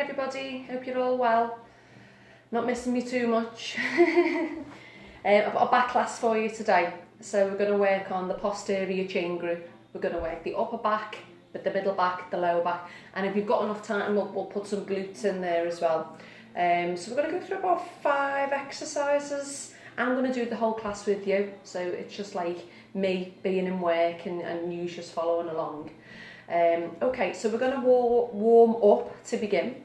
everybody, hope you're all well. Not missing me too much. I've got a back class for you today. So we're going to work on the posterior chain group. We're going to work the upper back, the middle back, the lower back. And if you've got enough time, we'll put some glutes in there as well. So we're going to go through about 5 exercises. I'm going to do the whole class with you. So it's just like me being in work and you just following along. Okay, so we're going to warm up to begin.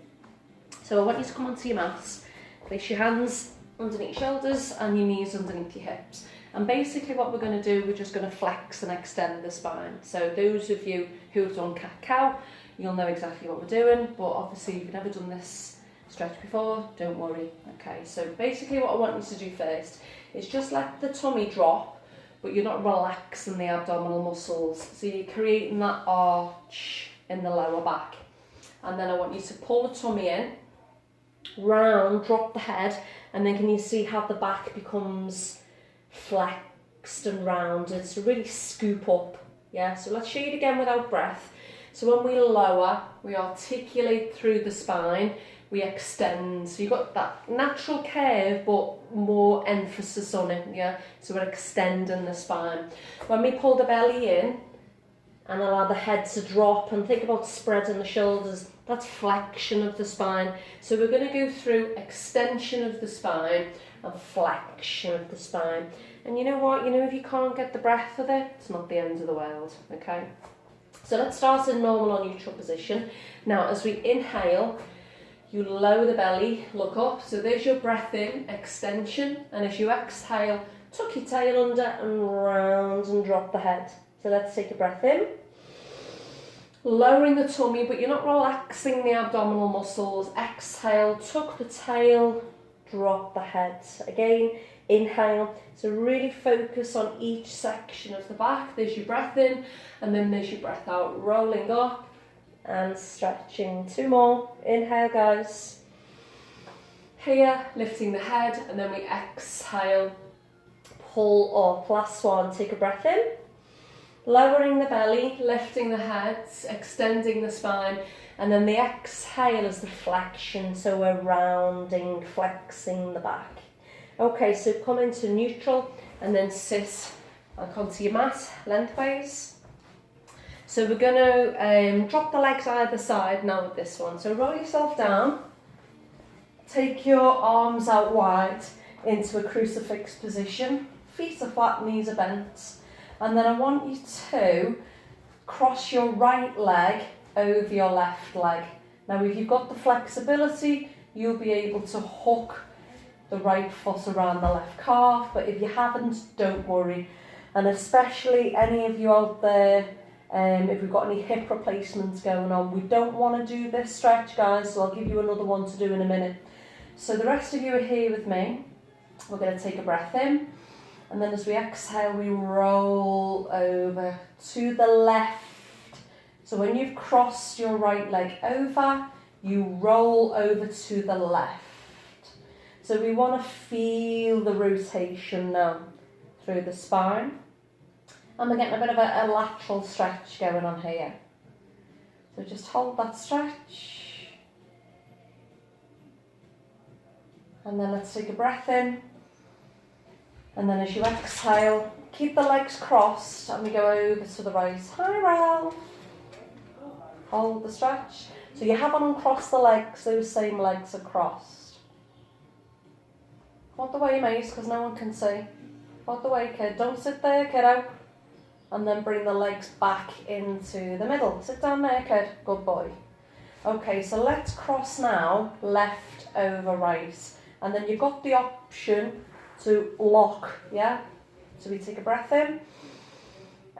So I want you to come onto your mats, place your hands underneath your shoulders and your knees underneath your hips. And basically what we're going to do, we're just going to flex and extend the spine. So those of you who've done cat-cow, you'll know exactly what we're doing, but obviously if you've never done this stretch before, don't worry. Okay, so basically what I want you to do first is just let the tummy drop, but you're not relaxing the abdominal muscles. So you're creating that arch in the lower back. And then I want you to pull the tummy in, round, drop the head, and then can you see how the back becomes flexed and rounded? So really scoop up, yeah? So let's show you it again without breath. So when we lower, we articulate through the spine, we extend. So you've got that natural curve, but more emphasis on it, yeah? So we're extending the spine. When we pull the belly in and allow the head to drop and think about spreading the shoulders, that's flexion of the spine. So we're going to go through extension of the spine and flexion of the spine. And you know what? You know, if you can't get the breath with it, it's not the end of the world, okay? So let's start in normal or neutral position. Now, as we inhale, you lower the belly, look up. So there's your breath in, extension. And as you exhale, tuck your tail under and round and drop the head. So let's take a breath in. Lowering the tummy, but you're not relaxing the abdominal muscles. Exhale, tuck the tail, drop the head. Again, inhale. So really focus on each section of the back. There's your breath in, and then there's your breath out. Rolling up and stretching. 2 more. Inhale, guys. Here, lifting the head, and then we exhale, pull up. Last one. Take a breath in. Lowering the belly, lifting the head, extending the spine, and then the exhale is the flexion, so we're rounding, flexing the back. Okay, so come into neutral and then sit back onto your mat lengthways. So we're going to drop the legs either side now with this one. So roll yourself down, take your arms out wide into a crucifix position, feet are flat, knees are bent. And then I want you to cross your right leg over your left leg. Now if you've got the flexibility, you'll be able to hook the right foot around the left calf, but if you haven't, don't worry. And especially any of you out there, if we've got any hip replacements going on, we don't want to do this stretch, guys, so I'll give you another one to do in a minute. So the rest of you are here with me. We're going to take a breath in. And then as we exhale, we roll over to the left. So when you've crossed your right leg over, you roll over to the left. So we want to feel the rotation now through the spine. And we're getting a bit of a lateral stretch going on here. So just hold that stretch. And then let's take a breath in. And then as you exhale, keep the legs crossed and we go over to the right. Hi, Ralph. Hold the stretch. So you haven't uncrossed the legs, those same legs are crossed. Hold the way, mate, because no one can see. Hold the way, kid. Don't sit there, kiddo. And then bring the legs back into the middle. Sit down there, kid. Good boy. Okay, so let's cross now, left over right. And then you've got the option to lock, yeah? So we take a breath in,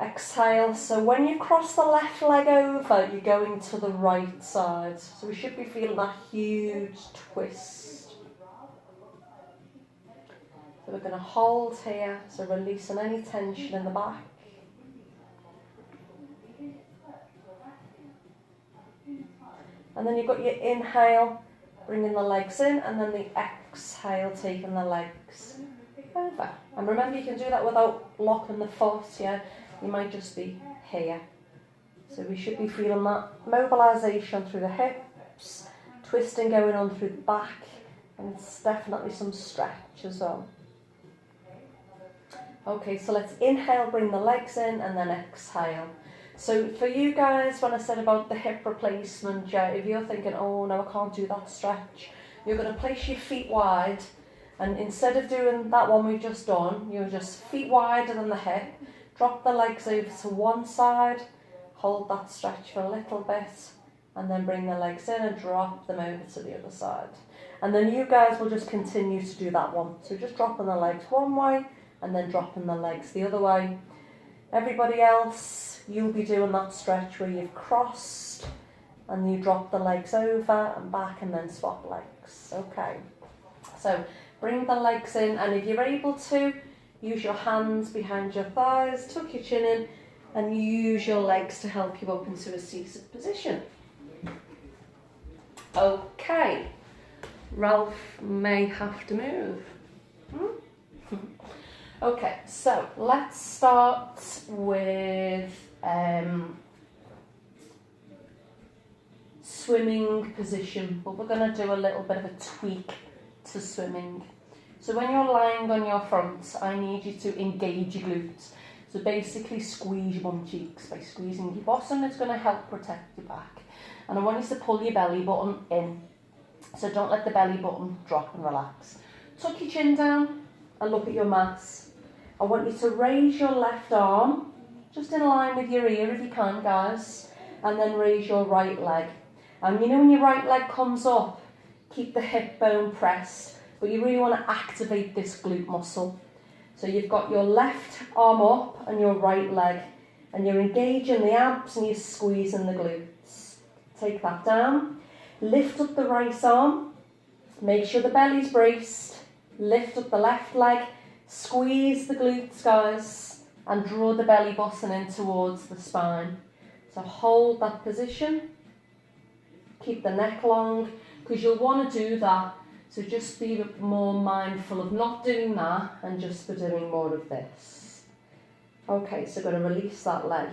exhale. So when you cross the left leg over, you're going to the right side. So we should be feeling that huge twist. So we're going to hold here, so releasing any tension in the back. And then you've got your inhale, bringing the legs in, and then the exhale, taking the legs over. And remember, you can do that without locking the foot, yeah? You might just be here. So we should be feeling that mobilisation through the hips, twisting going on through the back, and it's definitely some stretch as well. Okay, so let's inhale, bring the legs in, and then exhale. So for you guys, when I said about the hip replacement, yeah, if you're thinking, oh no, I can't do that stretch, you're going to place your feet wide, and instead of doing that one we've just done, you're just feet wider than the hip, drop the legs over to one side, hold that stretch for a little bit, and then bring the legs in and drop them over to the other side. And then you guys will just continue to do that one. So just dropping the legs one way, and then dropping the legs the other way. Everybody else, you'll be doing that stretch where you've crossed and you drop the legs over and back and then swap legs. Okay, so bring the legs in, and if you're able to, use your hands behind your thighs, tuck your chin in, and use your legs to help you up into a seated position. Okay, Ralph may have to move. Okay, so let's start with swimming position, but we're going to do a little bit of a tweak to swimming. So when you're lying on your front, I need you to engage your glutes. So basically squeeze your bum cheeks. By squeezing your bottom, it's going to help protect your back. And I want you to pull your belly button in. So don't let the belly button drop and relax. Tuck your chin down and look at your mass. I want you to raise your left arm, just in line with your ear if you can, guys, and then raise your right leg. And you know when your right leg comes up, keep the hip bone pressed, but you really want to activate this glute muscle. So you've got your left arm up and your right leg, and you're engaging the abs and you're squeezing the glutes. Take that down, lift up the right arm, make sure the belly's braced, lift up the left leg, squeeze the glutes, guys, and draw the belly button in towards the spine. So hold that position, keep the neck long, because you'll want to do that. So just be a bit more mindful of not doing that and just for doing more of this. Okay, so going to release that leg.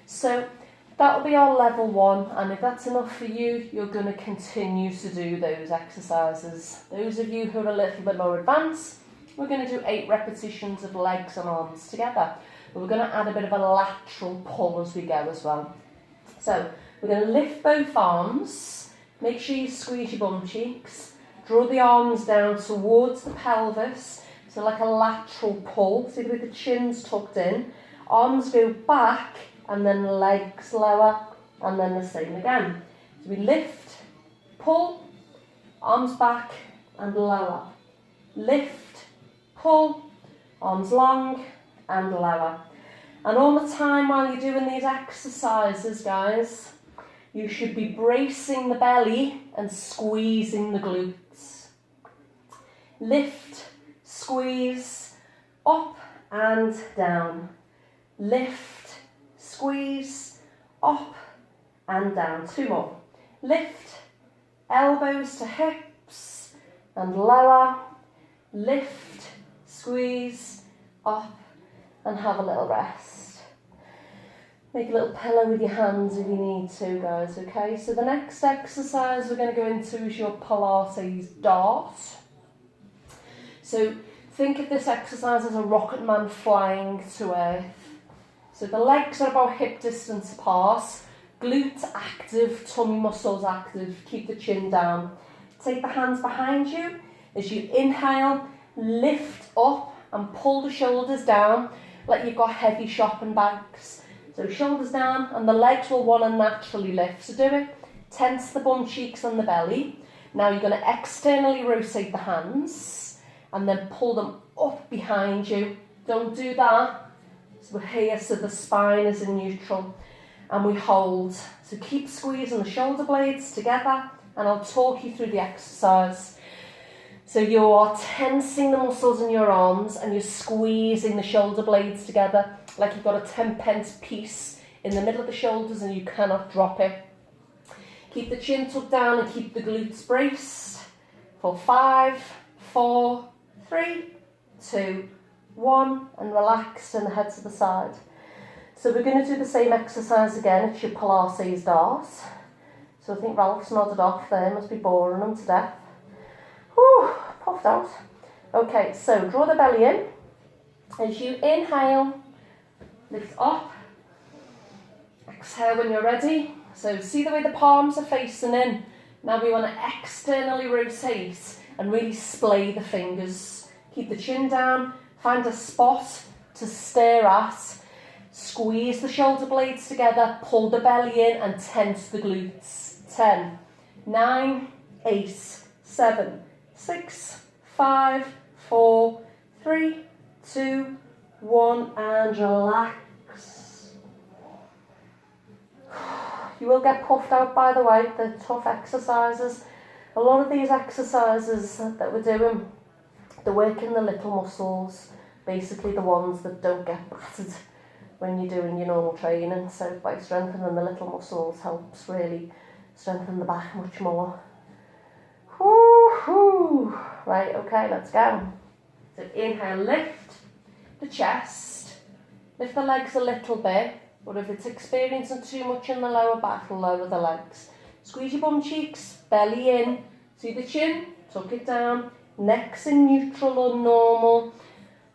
So that'll be our level 1, and if that's enough for you, you're going to continue to do those exercises. Those of you who are a little bit more advanced, we're going to do 8 repetitions of legs and arms together. But we're going to add a bit of a lateral pull as we go as well. So we're going to lift both arms, make sure you squeeze your bum cheeks, draw the arms down towards the pelvis, so like a lateral pull, see with the chins tucked in, arms go back and then legs lower, and then the same again. So we lift, pull, arms back and lower, lift, pull, arms long and lower. And all the time while you're doing these exercises, guys, you should be bracing the belly and squeezing the glutes. Lift, squeeze, up and down. Lift, squeeze, up and down. 2 more. Lift, elbows to hips and lower. Lift, squeeze, up and have a little rest. Make a little pillow with your hands if you need to, guys, okay? So the next exercise we're going to go into is your Pilates dart. So think of this exercise as a rocket man flying to earth. So the legs are about hip distance apart, glutes active, tummy muscles active, keep the chin down. Take the hands behind you. As you inhale, lift up and pull the shoulders down like you've got heavy shopping bags. So shoulders down and the legs will want to naturally lift. So do it. Tense the bum cheeks and the belly. Now you're going to externally rotate the hands and then pull them up behind you. Don't do that. So we're here so the spine is in neutral. And we hold. So keep squeezing the shoulder blades together and I'll talk you through the exercise. So you are tensing the muscles in your arms and you're squeezing the shoulder blades together like you've got a 10-pence piece in the middle of the shoulders and you cannot drop it. Keep the chin tucked down and keep the glutes braced for 5, 4, 3, 2, 1 and relax and the head to the side. So we're going to do the same exercise again. It's your Pilates dart. So I think Ralph's nodded off there, must be boring him to death. Whew, puffed out. Okay, so draw the belly in. As you inhale, lift up. Exhale when you're ready. So see the way the palms are facing in. Now we want to externally rotate and really splay the fingers. Keep the chin down, find a spot to stare at. Squeeze the shoulder blades together, pull the belly in and tense the glutes. 10, 9, 8, 7, 6, 5, 4, 3, 2, 1 and relax. You will get puffed out, by the way. They're tough exercises. A lot of these exercises that we're doing, they're working the little muscles, basically the ones that don't get battered when you're doing your normal training. So by strengthening the little muscles helps really strengthen the back much more. Woo-hoo. Right, okay, let's go. So inhale, lift the chest, lift the legs a little bit, but if it's experiencing too much in the lower back, lower the legs. Squeeze your bum cheeks, belly in, see the chin, tuck it down, neck's in neutral or normal,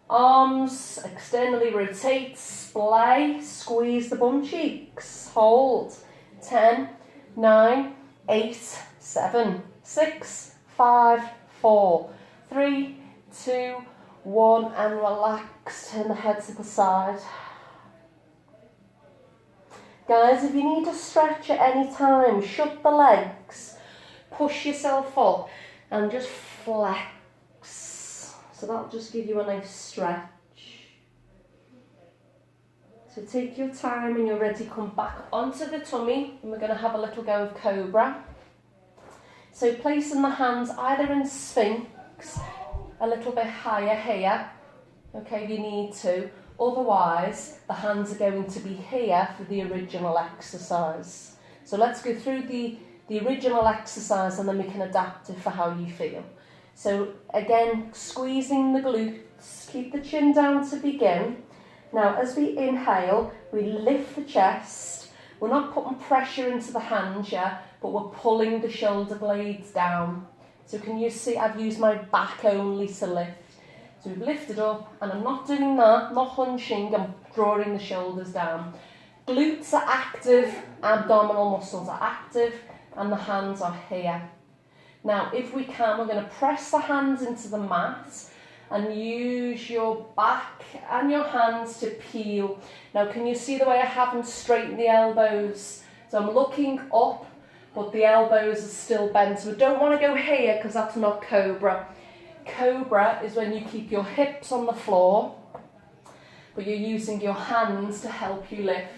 arms externally rotate, splay, squeeze the bum cheeks, hold, 10, 9, 8, 7, 6, 5, 4, 3, 2, 1 and relax, turn the head to the side. Guys, if you need to stretch at any time, shut the legs, push yourself up and just flex. So that'll just give you a nice stretch. So take your time and you're ready, come back onto the tummy and we're going to have a little go of cobra. So placing the hands either in Sphinx, a little bit higher here, okay, if you need to. Otherwise, the hands are going to be here for the original exercise. So let's go through the original exercise and then we can adapt it for how you feel. So again, squeezing the glutes, keep the chin down to begin. Now, as we inhale, we lift the chest. We're not putting pressure into the hands yet, but we're pulling the shoulder blades down. So can you see I've used my back only to lift. So we've lifted up and I'm not doing that, not hunching, I'm drawing the shoulders down. Glutes are active, abdominal muscles are active and the hands are here. Now if we can, we're going to press the hands into the mat and use your back and your hands to peel. Now can you see the way I haven't straightened the elbows? So I'm looking up but the elbows are still bent. So we don't want to go here because that's not cobra. Cobra is when you keep your hips on the floor, but you're using your hands to help you lift.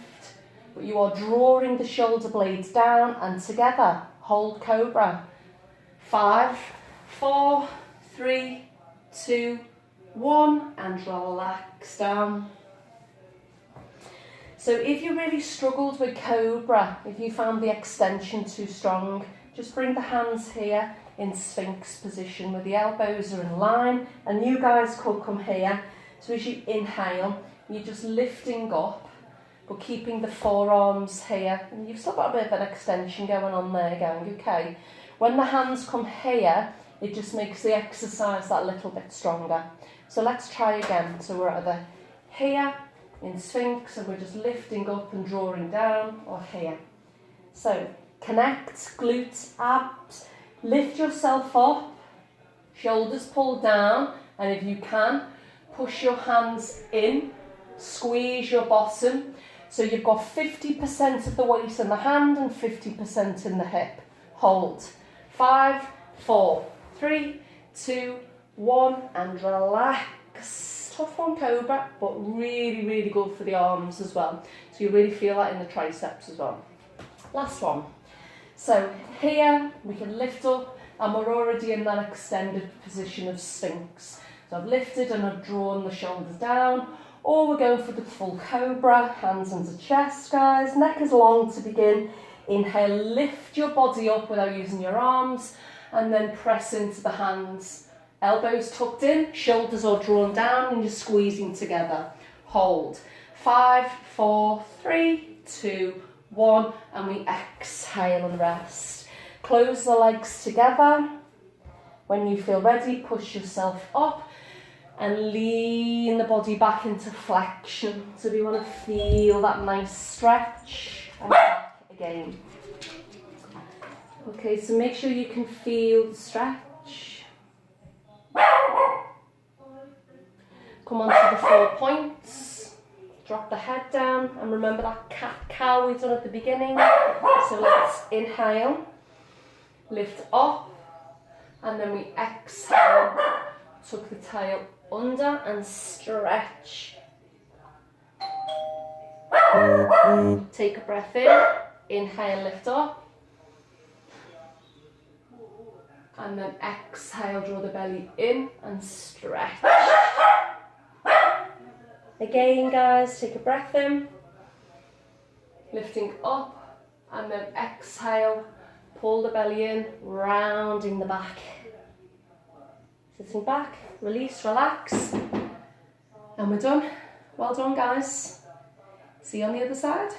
But you are drawing the shoulder blades down and together. Hold cobra. 5, 4, 3, 2, 1 and relax down. So if you really struggled with cobra, if you found the extension too strong, just bring the hands here in Sphinx position where the elbows are in line and you guys could come here. So as you inhale, you're just lifting up but keeping the forearms here and you've still got a bit of an extension going on there going, okay. When the hands come here, it just makes the exercise that little bit stronger. So let's try again. So we're either here in Sphinx and we're just lifting up and drawing down, or here. So connect, glutes, abs, lift yourself up, shoulders pulled down, and if you can, push your hands in, squeeze your bottom. So you've got 50% of the weight in the hand and 50% in the hip. Hold. 5, 4, 3, 2, 1 and relax. Tough one, cobra, but really, really good for the arms as well. So you really feel that in the triceps as well. Last one. So here we can lift up and we're already in that extended position of Sphinx. So I've lifted and I've drawn the shoulders down, or we're going for the full cobra, hands under chest, guys. Neck is long to begin. Inhale, lift your body up without using your arms and then press into the hands. Elbows tucked in, shoulders are drawn down and you're squeezing together. Hold. 5, 4, 3, 2, 1, and we exhale and rest. Close the legs together. When you feel ready, push yourself up and lean the body back into flexion. So we want to feel that nice stretch and back again. Okay, so make sure you can feel the stretch. Come on to the 4 points. Drop the head down, and remember that cat-cow we've done at the beginning. So let's inhale, lift up, and then we exhale, tuck the tail under and stretch. Take a breath in, inhale, lift up, and then exhale, draw the belly in and stretch. Again guys, take a breath in, lifting up, and then exhale, pull the belly in, rounding the back. Sitting back, release, relax, and we're done. Well done guys. See you on the other side.